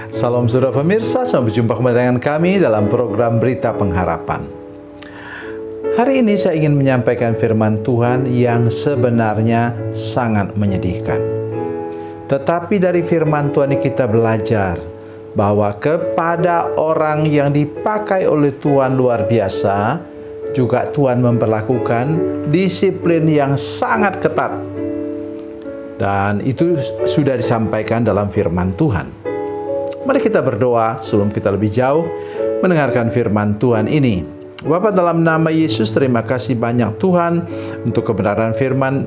Salam saudara pemirsa, sampai jumpa kembali dengan kami dalam program Berita Pengharapan. Hari ini saya ingin menyampaikan firman Tuhan yang sebenarnya sangat menyedihkan. Tetapi dari firman Tuhan ini kita belajar bahwa kepada orang yang dipakai oleh Tuhan luar biasa, juga Tuhan memperlakukan disiplin yang sangat ketat. Dan itu sudah disampaikan dalam firman Tuhan. Mari kita berdoa sebelum kita lebih jauh mendengarkan firman Tuhan ini. Bapa, dalam nama Yesus, terima kasih banyak Tuhan untuk kebenaran firman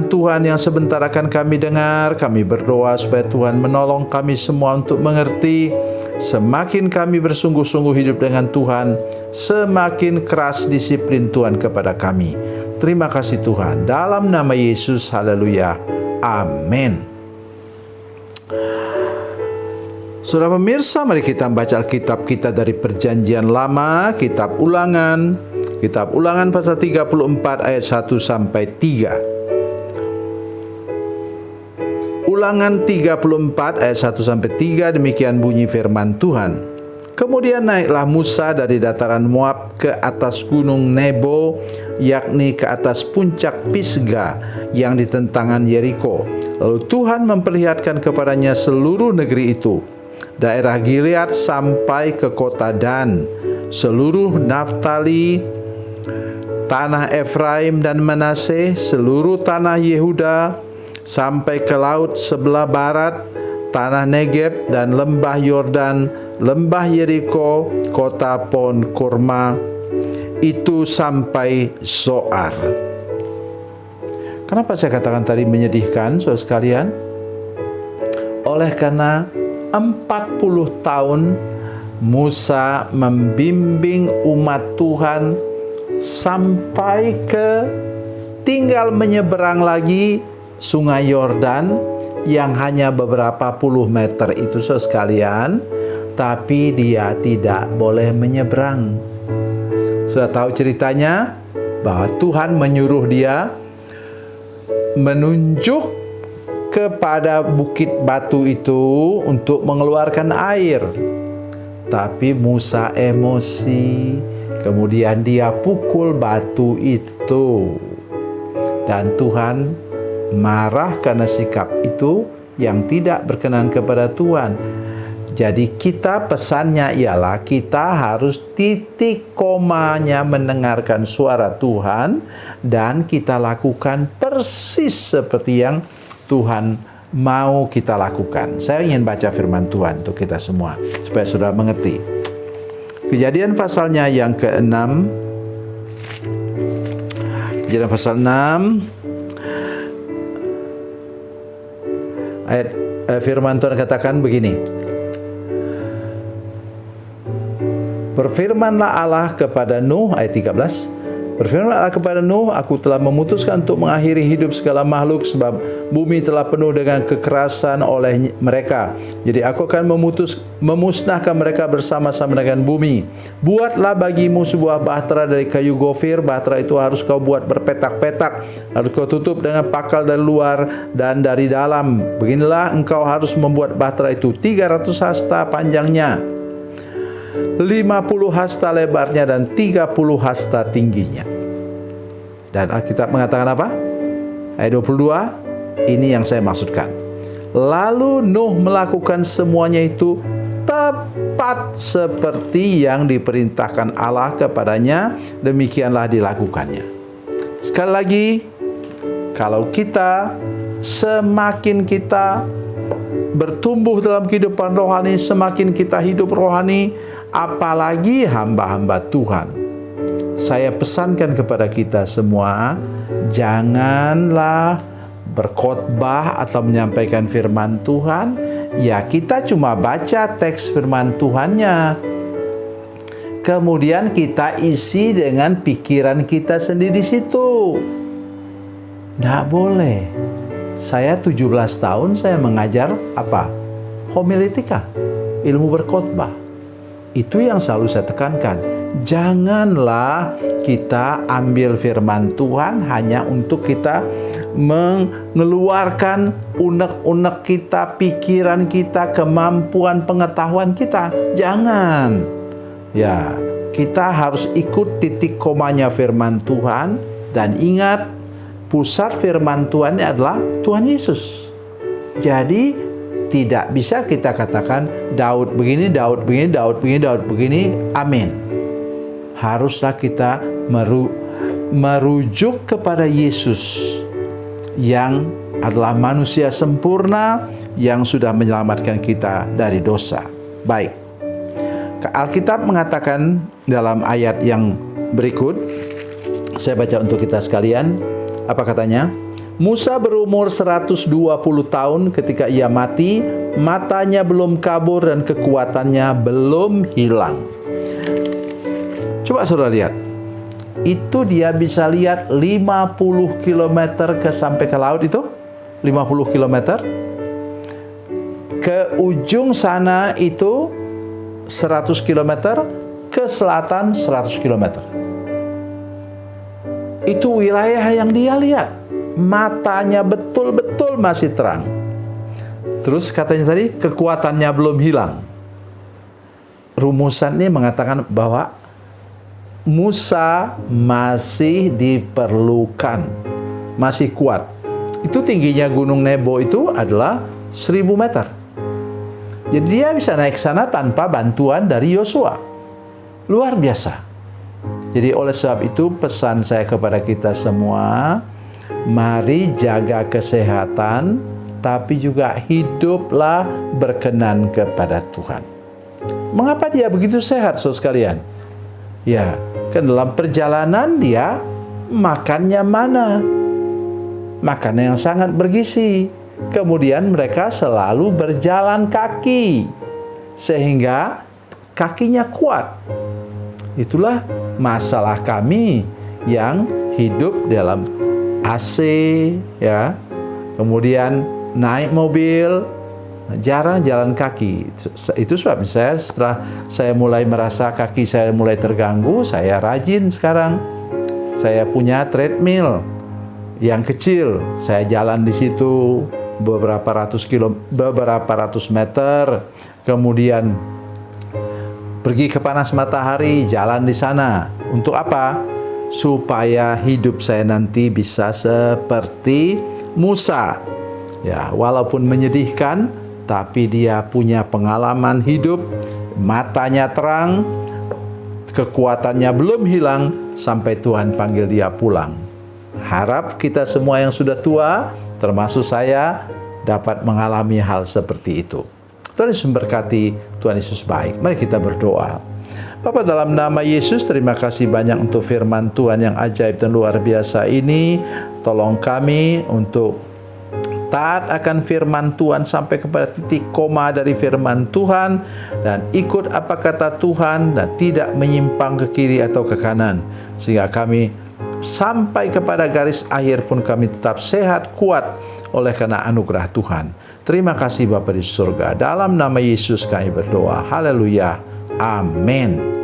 Tuhan yang sebentar akan kami dengar. Kami berdoa supaya Tuhan menolong kami semua untuk mengerti. Semakin kami bersungguh-sungguh hidup dengan Tuhan, semakin keras disiplin Tuhan kepada kami. Terima kasih Tuhan. Dalam nama Yesus, haleluya. Amin. Saudara pemirsa, mari kita membaca Alkitab kita dari Perjanjian Lama, Kitab Ulangan pasal 34 ayat 1 sampai 3. Ulangan 34 ayat 1 sampai 3, demikian bunyi firman Tuhan. Kemudian naiklah Musa dari dataran Moab ke atas gunung Nebo, yakni ke atas puncak Pisga yang di tentangan Yeriko. Lalu Tuhan memperlihatkan kepadanya seluruh negeri itu, daerah Gilead sampai ke kota Dan, seluruh Naftali, tanah Efraim dan Manasye, seluruh tanah Yehuda, sampai ke laut sebelah barat, tanah Negeb dan lembah Yordan, lembah Yeriko, kota pohon kurma, itu sampai Zoar. Kenapa saya katakan tadi menyedihkan, saudara sekalian? Oleh karena 40 tahun Musa membimbing umat Tuhan sampai ke tinggal menyeberang lagi sungai Yordan yang hanya beberapa puluh meter itu sekalian, tapi dia tidak boleh menyeberang. Sudah tahu ceritanya bahwa Tuhan menyuruh dia menunjuk kepada bukit batu itu untuk mengeluarkan air. Tapi Musa emosi, kemudian dia pukul batu itu. Dan Tuhan marah karena sikap itu yang tidak berkenan kepada Tuhan. Jadi kita pesannya ialah kita harus titik komanya mendengarkan suara Tuhan dan kita lakukan persis seperti yang Tuhan mau kita lakukan. Saya ingin baca firman Tuhan untuk kita semua supaya saudara mengerti. Kejadian pasalnya yang ke-6. Kejadian pasal 6 ayat firman Tuhan katakan begini. Berfirmanlah Allah kepada Nuh, ayat 13. Berfirmanlah Allah kepada Nuh, aku telah memutuskan untuk mengakhiri hidup segala makhluk sebab bumi telah penuh dengan kekerasan oleh mereka. Jadi aku akan memusnahkan mereka bersama-sama dengan bumi. Buatlah bagimu sebuah bahtera dari kayu gofir. Bahtera itu harus kau buat berpetak-petak, harus kau tutup dengan pakal dari luar dan dari dalam. Beginilah engkau harus membuat bahtera itu, 300 hasta panjangnya, 50 hasta lebarnya dan 30 hasta tingginya. Dan Alkitab mengatakan apa? Ayat 22, ini yang saya maksudkan. Lalu Nuh melakukan semuanya itu tepat seperti yang diperintahkan Allah kepadanya, demikianlah dilakukannya. Sekali lagi, kalau kita semakin kita bertumbuh dalam kehidupan rohani, semakin kita hidup rohani, apalagi hamba-hamba Tuhan. Saya pesankan kepada kita semua, janganlah berkhotbah atau menyampaikan firman Tuhan, ya kita cuma baca teks firman Tuhannya. Kemudian kita isi dengan pikiran kita sendiri di situ. Tidak boleh. Saya 17 tahun saya mengajar apa? Homiletika, ilmu berkhotbah. Itu yang selalu saya tekankan. Janganlah kita ambil firman Tuhan hanya untuk kita mengeluarkan unek-unek kita, pikiran kita, kemampuan pengetahuan kita. Jangan. Ya, kita harus ikut titik komanya firman Tuhan dan ingat pusat firman Tuhan adalah Tuhan Yesus. Jadi tidak bisa kita katakan Daud begini, Daud begini, Daud begini, Daud begini. Amin. Haruslah kita merujuk kepada Yesus yang adalah manusia sempurna yang sudah menyelamatkan kita dari dosa. Baik. Alkitab mengatakan dalam ayat yang berikut, saya baca untuk kita sekalian, apa katanya? Musa berumur 120 tahun ketika ia mati, matanya belum kabur dan kekuatannya belum hilang. Coba saudara lihat. Itu dia bisa lihat 50 km sampai ke laut itu. 50 km. Ke ujung sana itu 100 km, ke selatan 100 km. Itu wilayah yang dia lihat. Matanya betul-betul masih terang. Terus katanya tadi, kekuatannya belum hilang. Rumusan ini mengatakan bahwa Musa masih diperlukan, masih kuat. Itu tingginya Gunung Nebo itu adalah 1000 meter. Jadi dia bisa naik sana tanpa bantuan dari Yosua. Luar biasa. Jadi oleh sebab itu pesan saya kepada kita semua, mari jaga kesehatan, tapi juga hiduplah berkenan kepada Tuhan. Mengapa dia begitu sehat, saudara sekalian? Ya, kan dalam perjalanan dia makannya mana? Makanan yang sangat bergizi. Kemudian mereka selalu berjalan kaki sehingga kakinya kuat. Itulah masalah kami yang hidup dalam AC, ya. Kemudian naik mobil, jarang jalan kaki. Itu sebab saya setelah saya mulai merasa kaki saya mulai terganggu, saya rajin sekarang. Saya punya treadmill yang kecil. Saya jalan di situ beberapa ratus meter. Kemudian pergi ke panas matahari, jalan di sana. Untuk apa? Supaya hidup saya nanti bisa seperti Musa. Ya, walaupun menyedihkan, tapi dia punya pengalaman hidup, matanya terang, kekuatannya belum hilang sampai Tuhan panggil dia pulang. Harap kita semua yang sudah tua, termasuk saya, dapat mengalami hal seperti itu. Tuhan Yesus memberkati, Tuhan Yesus baik. Mari kita berdoa. Bapa, dalam nama Yesus, terima kasih banyak untuk firman Tuhan yang ajaib dan luar biasa ini. Tolong kami untuk taat akan firman Tuhan sampai kepada titik koma dari firman Tuhan dan ikut apa kata Tuhan dan tidak menyimpang ke kiri atau ke kanan, sehingga kami sampai kepada garis akhir pun kami tetap sehat, kuat oleh karena anugerah Tuhan. Terima kasih Bapa di surga. Dalam nama Yesus kami berdoa. Haleluya. Amin.